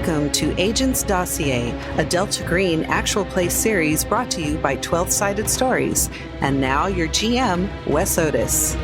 Welcome to Agents Dossier, a Delta Green actual play series brought to you by 12 Sided Stories. And now your GM, Wes Otis.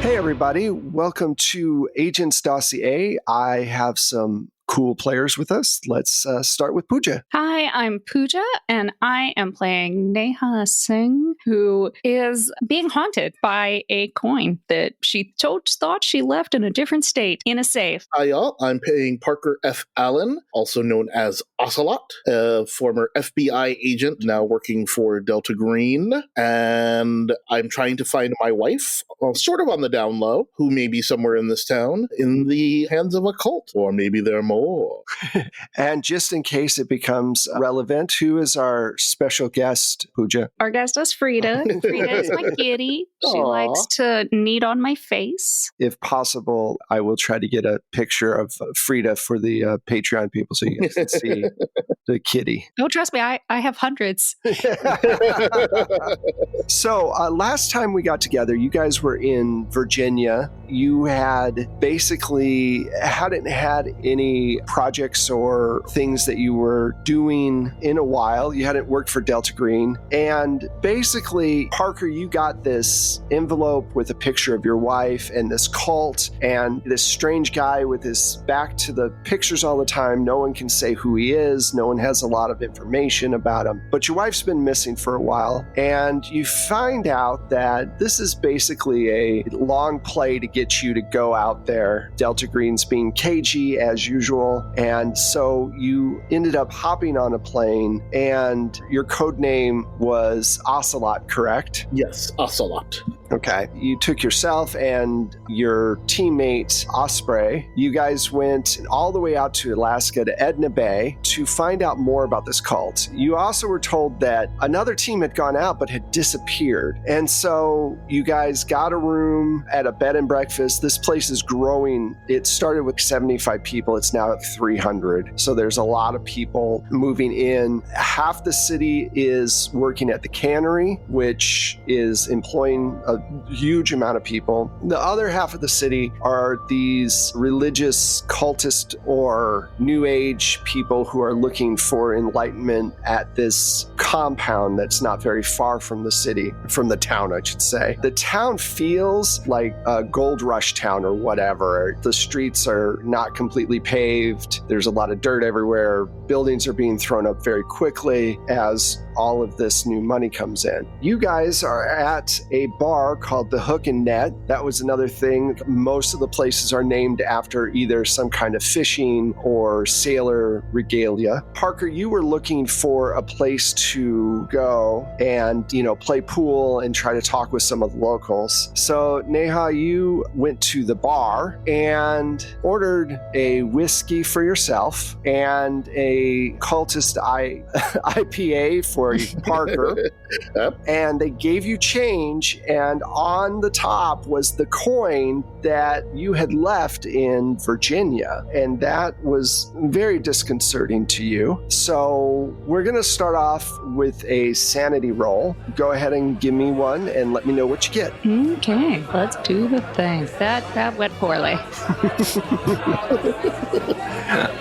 Everybody, welcome to Agents Dossier. I have some cool players with us. Let's start with Pooja. Hi, I'm Pooja, and I am playing Neha Singh, who is being haunted by a coin that she thought she left in a different state in a safe. Hi, y'all. I'm playing Parker F. Allen, also known as Ocelot, a former FBI agent now working for Delta Green, and I'm trying to find my wife, sort of on the down low, who may be somewhere in this town in the hands of a cult, or maybe there are more. And just in case it becomes relevant, who is our special guest, Pooja? Our guest is Frida. Frida is my kitty. She likes to knead on my face. If possible, I will try to get a picture of Frida for the Patreon people so you guys can see the kitty. Oh, trust me, I have hundreds. So last time we got together, you guys were in Virginia. You had basically hadn't had any projects or things that you were doing in a while. You hadn't worked for Delta Green. And basically, Parker, you got this envelope with a picture of your wife and this cult and this strange guy with his back to the pictures all the time. No one can say who he is. No one has a lot of information about him. But your wife's been missing for a while. And you find out that this is basically a long play to get you to go out there. Delta Green's being cagey as usual. And so you ended up hopping on a plane, and your code name was Ocelot, correct? Yes, Ocelot. Okay. You took yourself and your teammate, Osprey. You guys went all the way out to Alaska to Edna Bay to find out more about this cult. You also were told that another team had gone out but had disappeared. And so you guys got a room at a bed and breakfast. This place is growing. It started with 75 people. It's now at 300. So there's a lot of people moving in. Half the city is working at the cannery, which is employing a huge amount of people. The other half of the city are these religious cultist or new age people who are looking for enlightenment at this compound that's not very far from the city, from the town, I should say. The town feels like a gold rush town or whatever. The streets are not completely paved. There's a lot of dirt everywhere. Buildings are being thrown up very quickly as all of this new money comes in. You guys are at a bar called the Hook and Net. That was another thing. Most of the places are named after either some kind of fishing or sailor regalia. Parker, you were looking for a place to go and, play pool and try to talk with some of the locals. So Neha, you went to the bar and ordered a whiskey for yourself and a cultist IPA for Parker. Yep. And they gave you change, and on the top was the coin that you had left in Virginia, and that was very disconcerting to you. So we're going to start off with a sanity roll. Go ahead and give me one and let me know what you get. Okay, let's do the thing. That went poorly.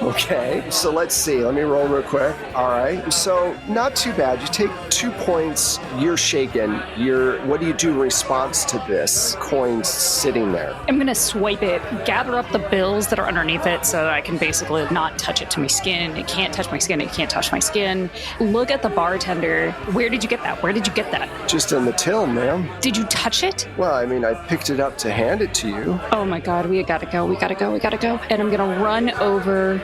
Okay, so let's see. Let me roll real quick. All right, so not too bad. You take 2 points. You're shaken. What do you do in response to this coin sitting there? I'm going to swipe it, gather up the bills that are underneath it so that I can basically not touch it to my skin. It can't touch my skin. It can't touch my skin. Look at the bartender. Where did you get that? Where did you get that? Just in the till, ma'am. Did you touch it? Well, I mean, I picked it up to hand it to you. Oh my God, we gotta go. And I'm gonna run over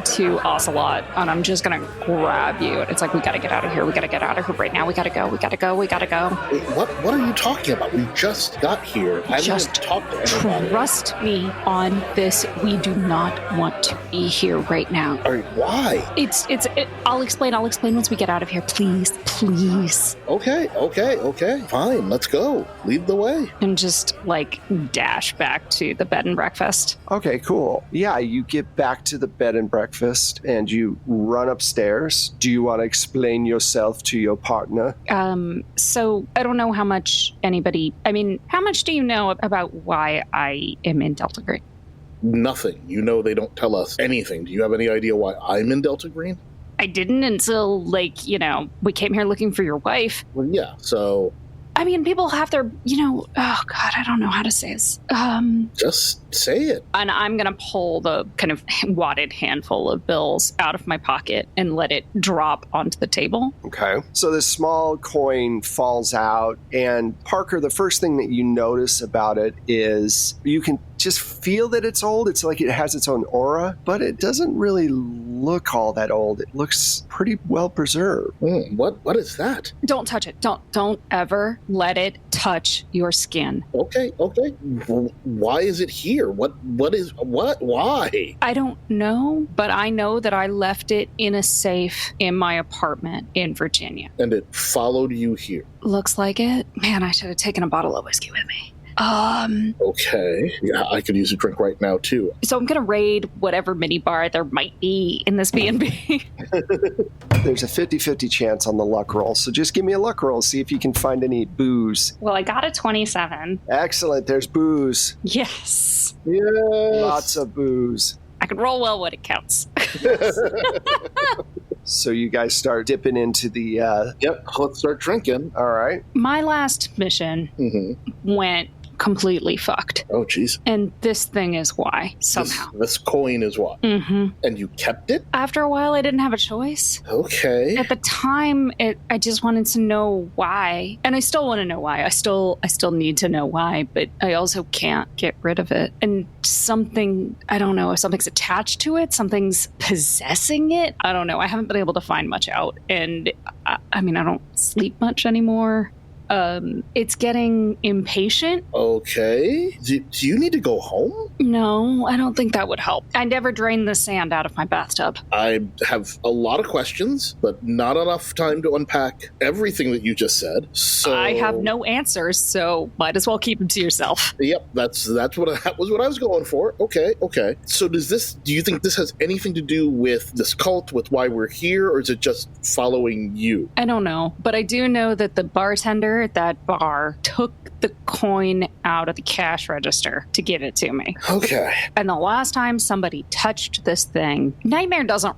to Ocelot, and I'm just just going to grab you. And it's like, we got to get out of here. We got to get out of here right now. We got to go. We got to go. We got to go. Wait, what are you talking about? We just got here. I haven't talked to anybody. Trust me on this. We do not want to be here right now. All right, why? I'll explain once we get out of here. Please. Okay. Fine, let's go. Lead the way. And just like dash back to the bed and breakfast. Okay, cool. Yeah, you get back to the bed and breakfast and you run upstairs. Do you want to explain yourself to your partner? So I don't know how much how much do you know about why I am in Delta Green? Nothing. You know they don't tell us anything. Do you have any idea why I'm in Delta Green? I didn't until, we came here looking for your wife. Well, yeah, so... I mean, people have their, oh, God, I don't know how to say this. Just say it. And I'm going to pull the kind of wadded handful of bills out of my pocket and let it drop onto the table. Okay. So this small coin falls out, and Parker, the first thing that you notice about it is you can just feel that it's old. It's like it has its own aura, but it doesn't really look all that old. It looks pretty well preserved. What is that? Don't touch it. Don't ever let it touch your skin. Okay. Why is it here? Why? I don't know, but I know that I left it in a safe in my apartment in Virginia. And it followed you here? Looks like it. Man, I should have taken a bottle of whiskey with me. Okay. Yeah, I could use a drink right now, too. So I'm going to raid whatever minibar there might be in this B&B. There's a 50-50 chance on the luck roll, so just give me a luck roll, see if you can find any booze. Well, I got a 27. Excellent, there's booze. Yes. Lots of booze. I can roll well when it counts. So you guys start dipping into the... Yep, let's start drinking. All right. My last mission went completely fucked. Oh, jeez. And this thing is why, somehow. This coin is what? Mm-hmm. And you kept it? After a while, I didn't have a choice. Okay. At the time, I just wanted to know why. And I still want to know why. I still need to know why, but I also can't get rid of it. And something, I don't know, if something's attached to it, something's possessing it. I don't know. I haven't been able to find much out. And I don't sleep much anymore. It's getting impatient. Okay. Do you need to go home? No, I don't think that would help. I never drained the sand out of my bathtub. I have a lot of questions, but not enough time to unpack everything that you just said. So I have no answers, so might as well keep them to yourself. Yep, that was what I was going for. Okay. So do you think this has anything to do with this cult, with why we're here, or is it just following you? I don't know, but I do know that the bartender at that bar took the coin out of the cash register to give it to me. Okay. And the last time somebody touched this thing, nightmares are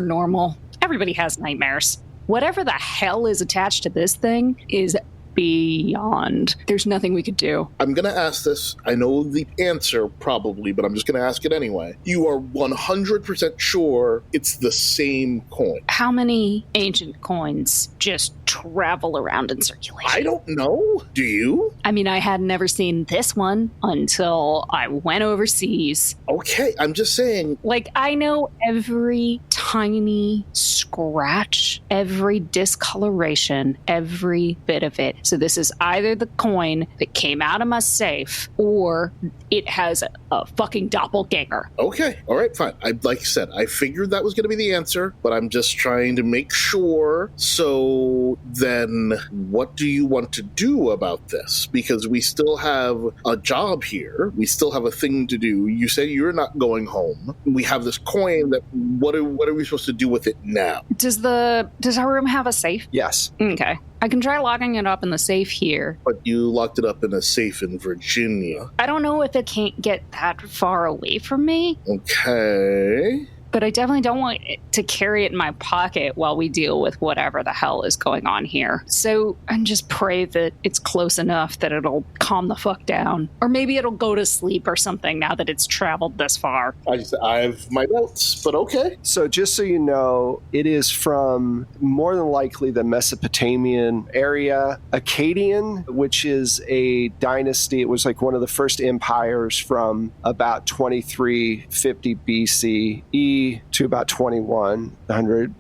normal. Everybody has nightmares. Whatever the hell is attached to this thing is beyond. There's nothing we could do. I'm going to ask this. I know the answer probably, but I'm just going to ask it anyway. You are 100% sure it's the same coin? How many ancient coins just travel around in circulation? I don't know. Do you? I had never seen this one until I went overseas. Okay, I'm just saying. I know every tiny scratch, every discoloration, every bit of it. So this is either the coin that came out of my safe, or it has a fucking doppelganger. Okay, all right, fine. Like I said, I figured that was going to be the answer, but I'm just trying to make sure. So then what do you want to do about this? Because we still have a job here. We still have a thing to do. You say you're not going home. We have this coin that what are we supposed to do with it now? Does our room have a safe? Yes. Okay. I can try locking it up in the safe here. But you locked it up in a safe in Virginia. I don't know if it can't get that far away from me. Okay. But I definitely don't want to carry it in my pocket while we deal with whatever the hell is going on here. So I just pray that it's close enough that it'll calm the fuck down. Or maybe it'll go to sleep or something now that it's traveled this far. I have my notes, but okay. So just so you know, it is from more than likely the Mesopotamian area. Akkadian, which is a dynasty. It was like one of the first empires from about 2350 BCE. 80 to about 2100.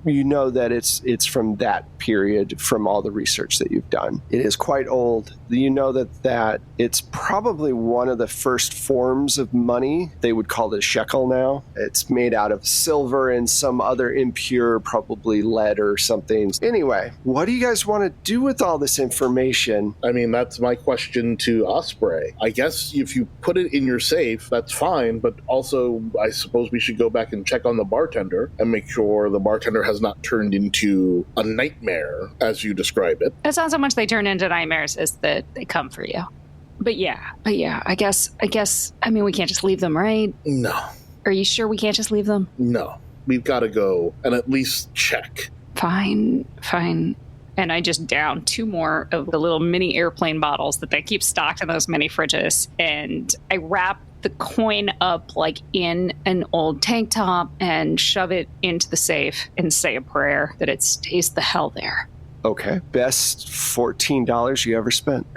You know that it's from that period, from all the research that you've done. It is quite old. You know that it's probably one of the first forms of money. They would call it a shekel now. It's made out of silver and some other impure, probably lead or something. Anyway, what do you guys want to do with all this information? I mean, that's my question to Osprey. I guess if you put it in your safe, that's fine, but also I suppose we should go back and check on the bartender and make sure the bartender has not turned into a nightmare, as you describe it. It's not so much they turn into nightmares as that they come for you. But yeah, I guess, I mean, we can't just leave them, right? No. Are you sure we can't just leave them? No. We've got to go and at least check. Fine. And I just down 2 more of the little mini airplane bottles that they keep stocked in those mini fridges. And I wrap the coin up like in an old tank top and shove it into the safe and say a prayer that it stays the hell there. Okay. Best $14 you ever spent.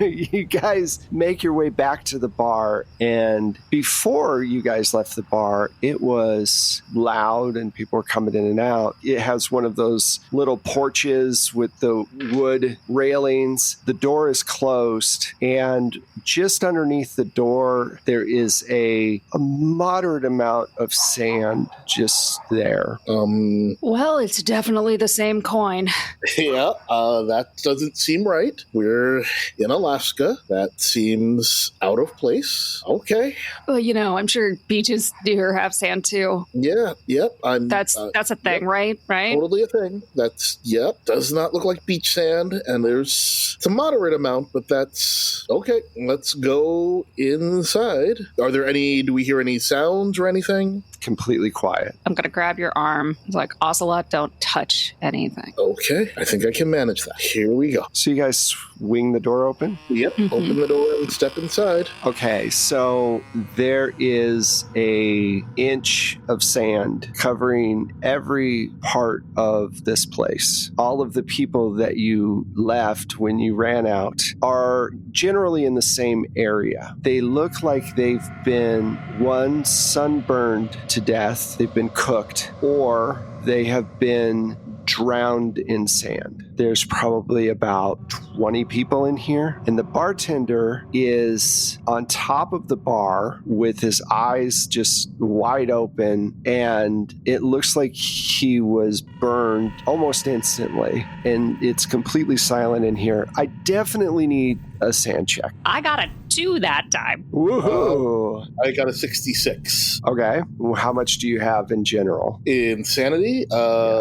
You guys make your way back to the bar, and before you guys left the bar, it was loud and people were coming in and out. It has one of those little porches with the wood railings. The door is closed, and just underneath the door, there is a moderate amount of sand just there. Well, it's definitely the same coin. Yeah, that doesn't seem right. We're in Alaska. That seems out of place. Okay. Well, I'm sure beaches do have sand too. Yeah, yep. That's a thing, yep. right? Totally a thing. Does not look like beach sand, and there's a moderate amount, but that's okay. Let's go inside. Do we hear any sounds or anything? Completely quiet. I'm going to grab your arm. It's like, Ocelot, don't touch anything. Okay, I think I can manage that. Here we go. So you guys swing the door open? Yep, Open the door and step inside. Okay, so there is a inch of sand covering every part of this place. All of the people that you left when you ran out are generally in the same area. They look like they've been, one, sunburned to death, they've been cooked, or they have been drowned in sand. There's probably about 20 people in here, and the bartender is on top of the bar with his eyes just wide open, and it looks like he was burned almost instantly, and it's completely silent in here. I definitely need a sand check. I got a 2 that time. Woohoo! I got a 66. Okay. How much do you have in general? Insanity?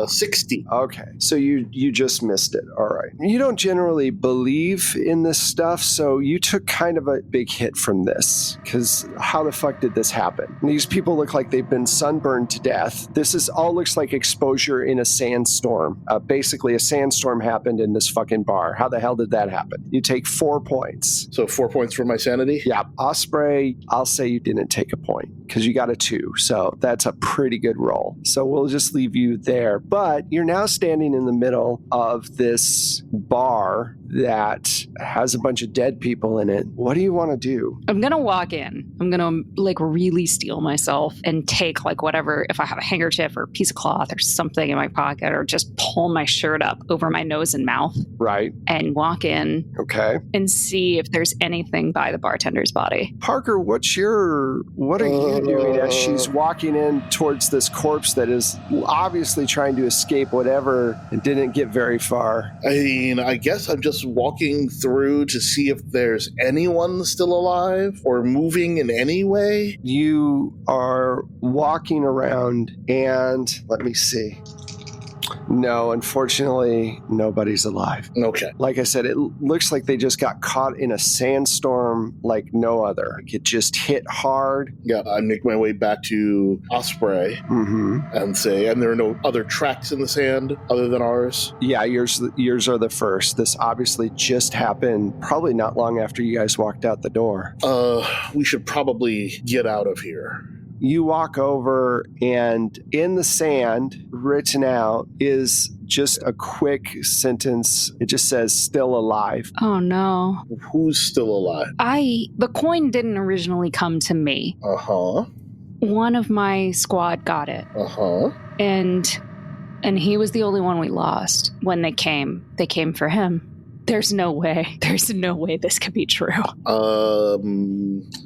60. Okay. So you just missed it. All right. You don't generally believe in this stuff, so you took kind of a big hit from this, because how the fuck did this happen? These people look like they've been sunburned to death. This all looks like exposure in a sandstorm. Basically, a sandstorm happened in this fucking bar. How the hell did that happen? You take 4 points. So 4 points for my sanity? Yeah. Osprey, I'll say you didn't take a point because you got a 2. So that's a pretty good roll. So we'll just leave you there. But you're now standing in the middle of this bar that has a bunch of dead people in it. What do you want to do? I'm going to walk in. I'm going to really steel myself and take whatever, if I have a handkerchief or a piece of cloth or something in my pocket, or just pull my shirt up over my nose and mouth. Right. And walk in. Okay. And see if there's anything by the bartender's body. Parker, what are you doing as she's walking in towards this corpse that is obviously trying to escape whatever and didn't get very far? I mean, I guess I'm just walking through to see if there's anyone still alive or moving in any way. You are walking around and let me see. No, unfortunately, nobody's alive. Okay. Like I said, it looks like they just got caught in a sandstorm like no other. It just hit hard. Yeah, I make my way back to Osprey and say, and there are no other tracks in the sand other than ours? Yeah, yours are the first. This obviously just happened probably not long after you guys walked out the door. We should probably get out of here. You walk over, and in the sand, written out, is just a quick sentence. It just says, "Still alive." Oh, no. Who's still alive? The coin didn't originally come to me. Uh-huh. one of my squad got it. Uh-huh. And he was the only one we lost when they came. They came for him. There's no way this could be true.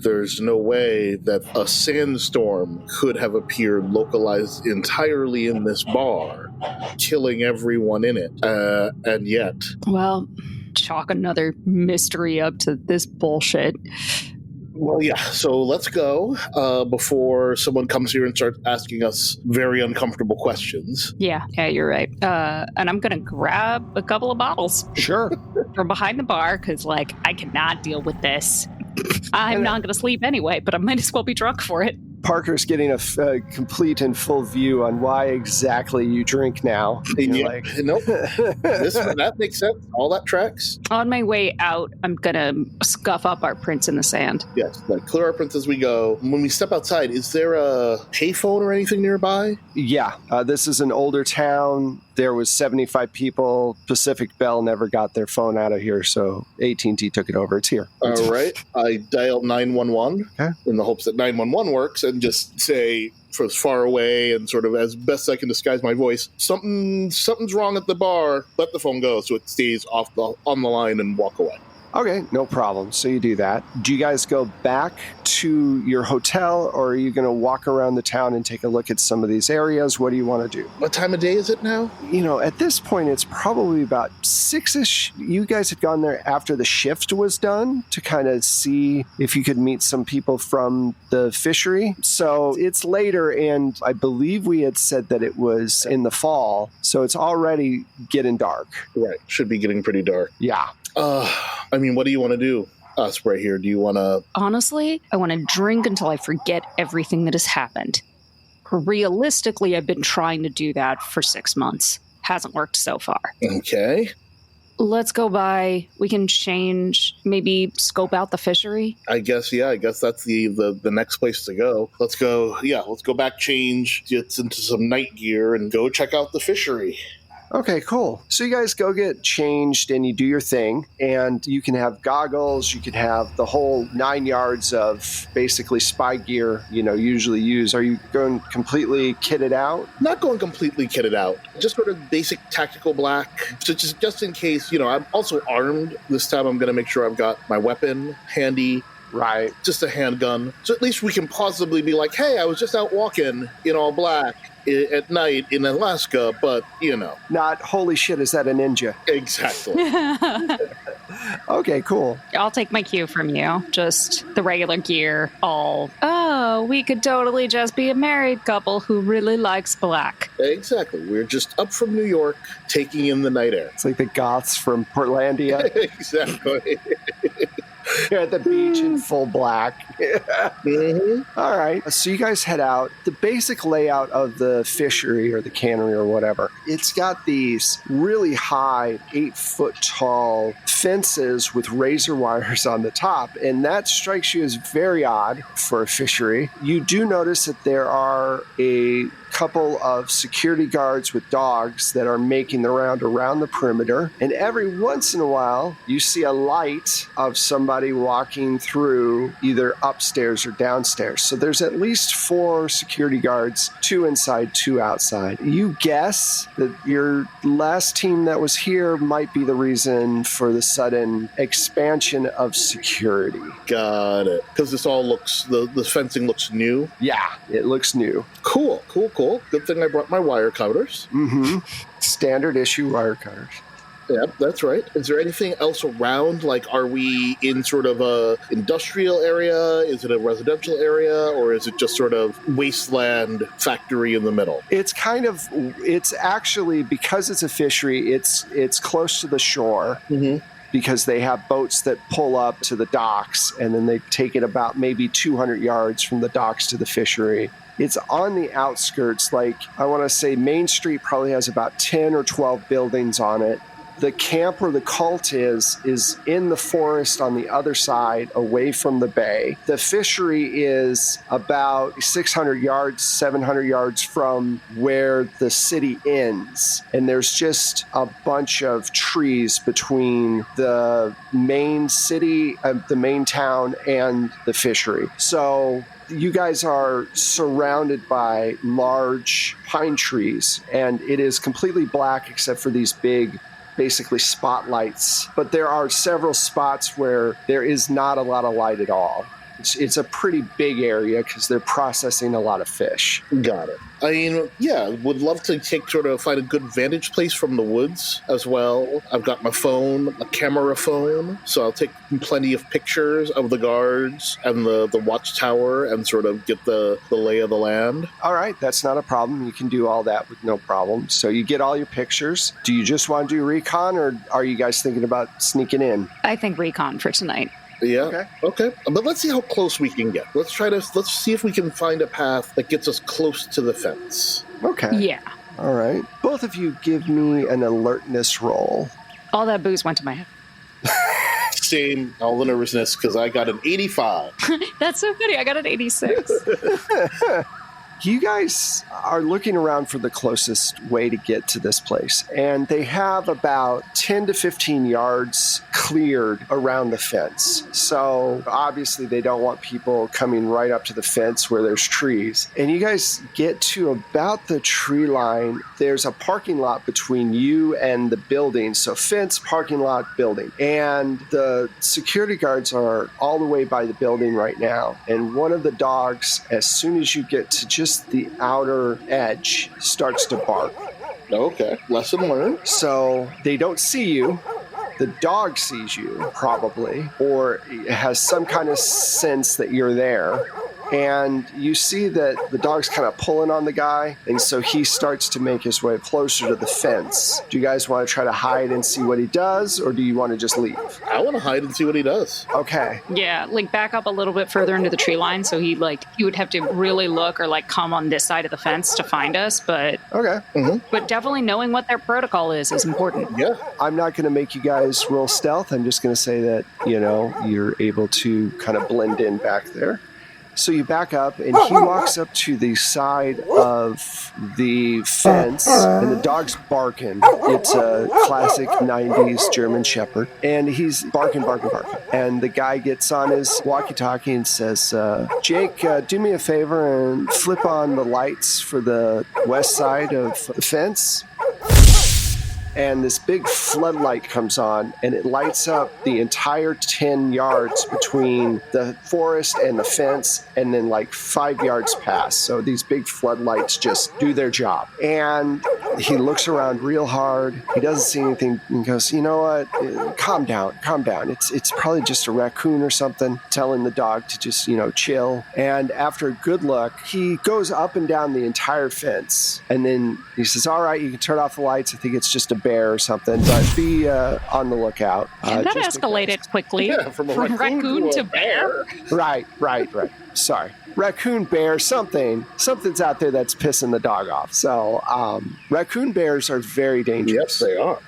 There's no way that a sandstorm could have appeared localized entirely in this bar, killing everyone in it. And yet... Well, chalk another mystery up to this bullshit. Well, yeah, so let's go before someone comes here and starts asking us very uncomfortable questions. Yeah, you're right. And I'm going to grab a couple of bottles. Sure. From behind the bar, because, like, I cannot deal with this. I'm not going to sleep anyway, but I might as well be drunk for it. Parker's getting a complete and full view on why exactly you drink now. Nope. That makes sense. All that tracks. On my way out, I'm going to scuff up our prints in the sand. Yes, clear our prints as we go. When we step outside, is there a payphone or anything nearby? Yeah, this is an older town. There was 75 people. Pacific Bell never got their phone out of here, so AT&T took it over. It's here. All right. I dialed 911 in the hopes that 911 works and just say for as far away and sort of as best I can disguise my voice, something's wrong at the bar. Let the phone go so it stays on the line and walk away. Okay, no problem. So you do that. Do you guys go back to your hotel, or are you going to walk around the town and take a look at some of these areas? What do you want to do? What time of day is it now? At this point, it's probably about 6-ish. You guys had gone there after the shift was done to kind of see if you could meet some people from the fishery. So it's later, and I believe we had said that it was in the fall. So it's already getting dark. Right. Should be getting pretty dark. Yeah. What do you want to do, Osprey, here? Do you want to... Honestly, I want to drink until I forget everything that has happened. Realistically, I've been trying to do that for 6 months. Hasn't worked so far. Okay. Let's go by. We can change, maybe scope out the fishery. I guess that's the next place to go. Let's go back, change, get into some night gear, and go check out the fishery. Okay, cool. So you guys go get changed and you do your thing, and you can have goggles, you can have the whole 9 yards of basically spy gear, usually use. Are you going completely kitted out? Not going completely kitted out. Just sort of basic tactical black. So just in case, I'm also armed. This time I'm going to make sure I've got my weapon handy. Right. Just a handgun. So at least we can possibly be like, hey, I was just out walking in all black at night in Alaska, but, Not, holy shit, is that a ninja? Exactly. Okay, cool. I'll take my cue from you. Just the regular gear, we could totally just be a married couple who really likes black. Exactly. We're just up from New York, taking in the night air. It's like the Goths from Portlandia. Exactly. You're at the beach in full black. Mm-hmm. All right. So you guys head out. The basic layout of the fishery or the cannery or whatever, it's got these really high, 8-foot tall fences with razor wires on the top. And that strikes you as very odd for a fishery. You do notice that there are a couple of security guards with dogs that are making the round around the perimeter. And every once in a while, you see a light of somebody walking through either upstairs or downstairs. So there's at least 4 security guards, 2 inside, 2 outside. You guess that your last team that was here might be the reason for the sudden expansion of security. Got it. Because this all looks, the fencing looks new? Yeah, it looks new. Cool. Good thing I brought my wire cutters. Mm-hmm. Standard issue wire cutters. Yeah, that's right. Is there anything else around? Like, are we in sort of a industrial area? Is it a residential area? Or is it just sort of wasteland factory in the middle? It's actually, because it's a fishery, it's close to the shore. Mm-hmm. Because they have boats that pull up to the docks, and then they take it about maybe 200 yards from the docks to the fishery. It's on the outskirts. Like, I want to say Main Street probably has about 10 or 12 buildings on it. The camp where the cult is in the forest on the other side, away from the bay. The fishery is about 600 yards, 700 yards from where the city ends. And there's just a bunch of trees between the main city, the main town, and the fishery. So you guys are surrounded by large pine trees, and it is completely black except for these big, basically spotlights. But there are several spots where there is not a lot of light at all. It's a pretty big area because they're processing a lot of fish. Got it. I mean, yeah, would love to find a good vantage place from the woods as well. I've got my phone, a camera phone, so I'll take plenty of pictures of the guards and the watchtower and sort of get the lay of the land. All right, that's not a problem. You can do all that with no problem. So you get all your pictures. Do you just want to do recon, or are you guys thinking about sneaking in? I think recon for tonight. Yeah. Okay. But let's see how close we can get. Let's see if we can find a path that gets us close to the fence. Okay. Yeah. All right. Both of you give me an alertness roll. All that booze went to my head. Same, all the nervousness, because I got an 85. That's so funny. I got an 86. You guys are looking around for the closest way to get to this place, and they have about 10 to 15 yards cleared around the fence. So obviously they don't want people coming right up to the fence where there's trees. And you guys get to about the tree line. There's a parking lot between you and the building. So fence, parking lot, building. And the security guards are all the way by the building right now. And one of the dogs, as soon as you get to just the outer edge, starts to bark. Okay, lesson learned. So they don't see you. The dog sees you, probably, or has some kind of sense that you're there. And you see that the dog's kind of pulling on the guy, and so he starts to make his way closer to the fence. Do you guys want to try to hide and see what he does, or do you want to just leave? I want to hide and see what he does. Okay. Yeah, like back up a little bit further into the tree line, so he would have to really look or like come on this side of the fence to find us. But okay. But definitely knowing what their protocol is important. Yeah. I'm not going to make you guys roll stealth. I'm just going to say that, you're able to kind of blend in back there. So you back up, and he walks up to the side of the fence, and the dog's barking. It's a classic 90s German Shepherd, and he's barking. And the guy gets on his walkie-talkie and says, Jake, do me a favor and flip on the lights for the west side of the fence. And this big floodlight comes on, and it lights up the entire 10 yards between the forest and the fence, and then like 5 yards past. So these big floodlights just do their job. And he looks around real hard. He doesn't see anything, and goes, you know what? Calm down. It's probably just a raccoon or something, telling the dog to just, chill. And after a good look, he goes up and down the entire fence. And then he says, all right, you can turn off the lights. I think it's just a bear or something, but be on the the that escalated quickly. Yeah, from a raccoon to bear. Right. Sorry. Raccoon, bear, something's out there that's pissing the dog off. So raccoon bears are very dangerous. Yes, they are.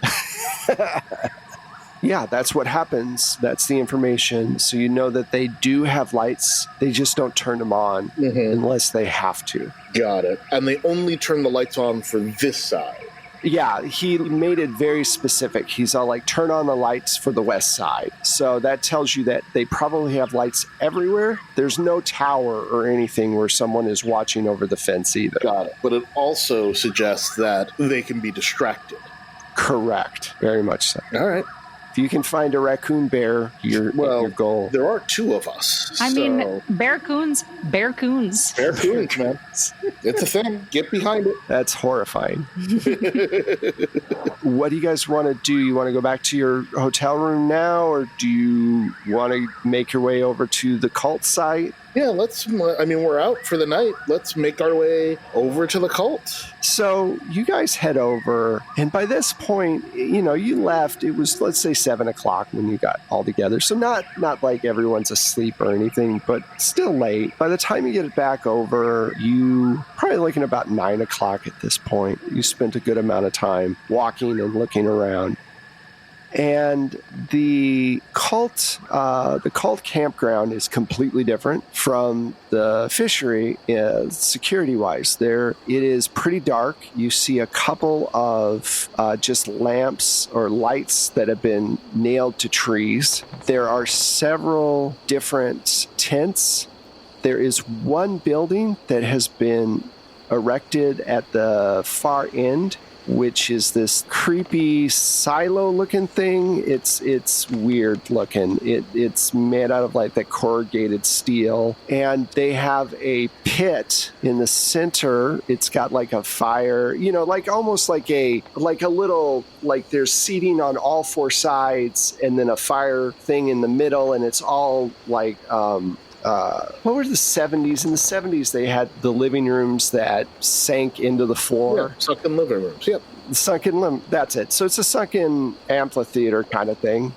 Yeah, that's what happens. That's the information. So you know that they do have lights. They just don't turn them on unless they have to. Got it. And they only turn the lights on for this side. Yeah, he made it very specific. He's all like, turn on the lights for the west side. So that tells you that they probably have lights everywhere. There's no tower or anything where someone is watching over the fence either. Got it. But it also suggests that they can be distracted. Correct. Very much so. All right. If you can find a raccoon bear, your goal. There are two of us. I mean, bearcoons. Bearcoons, man. It's a thing. Get behind it. That's horrifying. What do you guys want to do? You want to go back to your hotel room now, or do you want to make your way over to the cult site? Yeah, we're out for the night. Let's make our way over to the cult. So you guys head over, and by this point, you left. It was, let's say, 7 o'clock when you got all together. So not like everyone's asleep or anything, but still late. By the time you get back over, you probably looking about 9 o'clock at this point. You spent a good amount of time walking and looking around. And the cult campground is completely different from the fishery, security-wise. It is pretty dark. You see a couple of just lamps or lights that have been nailed to trees. There are several different tents there is one building that has been erected at the far end, which is this creepy silo-looking thing. It's weird looking. It's made out of like that corrugated steel, and they have a pit in the center. It's got like a fire, like almost like a little, like there's seating on all four sides, and then a fire thing in the middle, and it's all like what were the 70s? In the 70s, they had the living rooms that sank into the floor. Yeah, sunken living rooms, yep. That's it. So it's a sunken amphitheater kind of thing.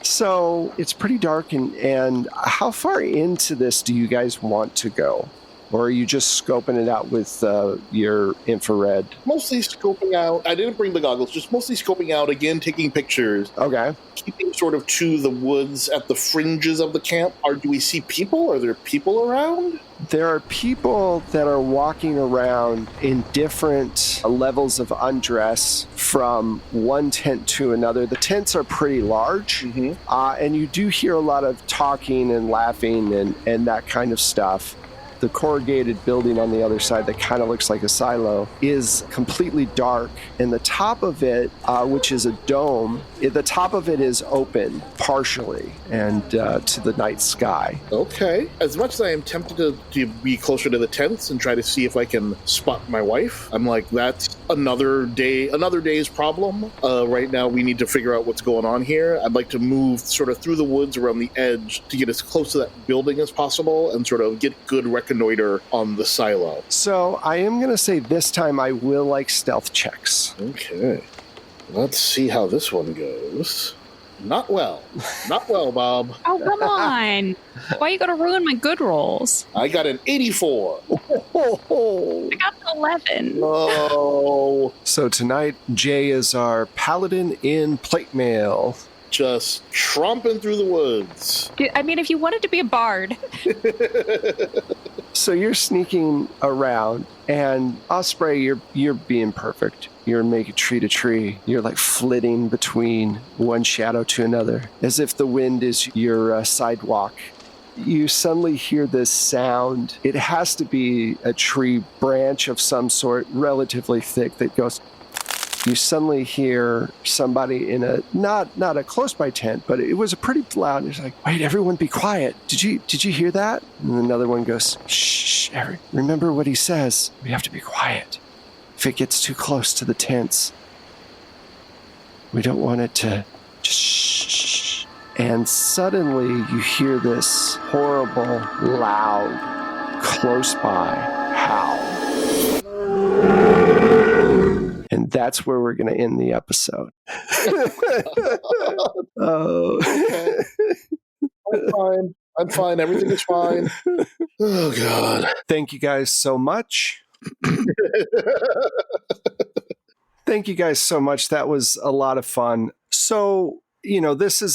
So it's pretty dark. And how far into this do you guys want to go? Or are you just scoping it out with your infrared? Mostly scoping out. I didn't bring the goggles, just mostly scoping out, again, taking pictures. Okay. Keeping sort of to the woods at the fringes of the camp. Do we see people? Are there people around? There are people that are walking around in different levels of undress from one tent to another. The tents are pretty large, and you do hear a lot of talking and laughing and that kind of stuff. The corrugated building on the other side that kind of looks like a silo is completely dark, and the top of it, which is a dome, the top of it is open partially and to the night sky. Okay. As much as I am tempted to be closer to the tents and try to see if I can spot my wife, I'm like, that's another day's problem. Right now, we need to figure out what's going on here. I'd like to move sort of through the woods around the edge to get as close to that building as possible and sort of get good reconnoiter on the silo. So I am going to say this time I will like stealth checks. Okay. Let's see how this one goes. Not well. Not well, Bob. Oh, come on. Why you gotta ruin my good rolls? I got an 84. I got an 11. Oh. So tonight, Jay is our paladin in plate mail. Just tromping through the woods. I mean, if you wanted to be a bard. So you're sneaking around, and Osprey, you're being perfect. You're making tree to tree. You're like flitting between one shadow to another, as if the wind is your sidewalk. You suddenly hear this sound. It has to be a tree branch of some sort, relatively thick, that goes. You suddenly hear somebody in a not a close by tent, but it was a pretty loud. It's like, wait, everyone, be quiet. Did you hear that? And another one goes, shh, remember what he says. We have to be quiet. If it gets too close to the tents, we don't want it to just shh. And suddenly you hear this horrible, loud, close by howl. And that's where we're going to end the episode. Oh. Okay. I'm fine. Everything is fine. Oh, God. Thank you guys so much. Thank you guys so much. That was a lot of fun. So, this is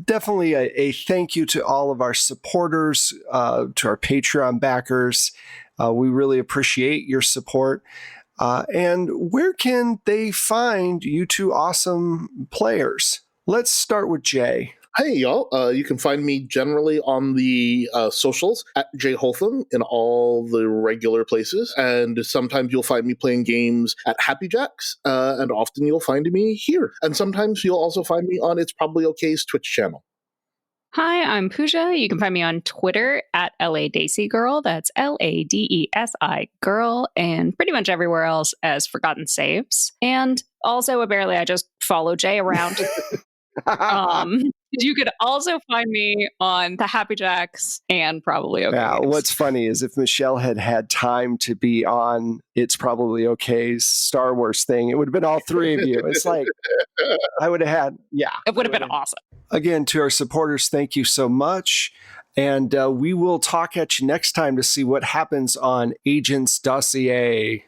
definitely a thank you to all of our supporters, to our Patreon backers. We really appreciate your support. And where can they find you two awesome players? Let's start with Jay. Hey, y'all. You can find me generally on the socials at Jay Holtham in all the regular places. And sometimes you'll find me playing games at Happy Jacks. And often you'll find me here. And sometimes you'll also find me on It's Probably OK's Twitch channel. Hi, I'm Pooja. You can find me on Twitter at LADesi Girl. That's LADESI Girl, and pretty much everywhere else as Forgotten Saves. And also, apparently, I just follow Jay around. You could also find me on the Happy Jacks and Probably Okay. Yeah, what's funny is if Michelle had time to be on It's Probably OK's Star Wars thing, it would have been all three of you. It's like, I would have had, yeah. It would have been awesome. Again, to our supporters, thank you so much. And we will talk at you next time to see what happens on Agents Dossier.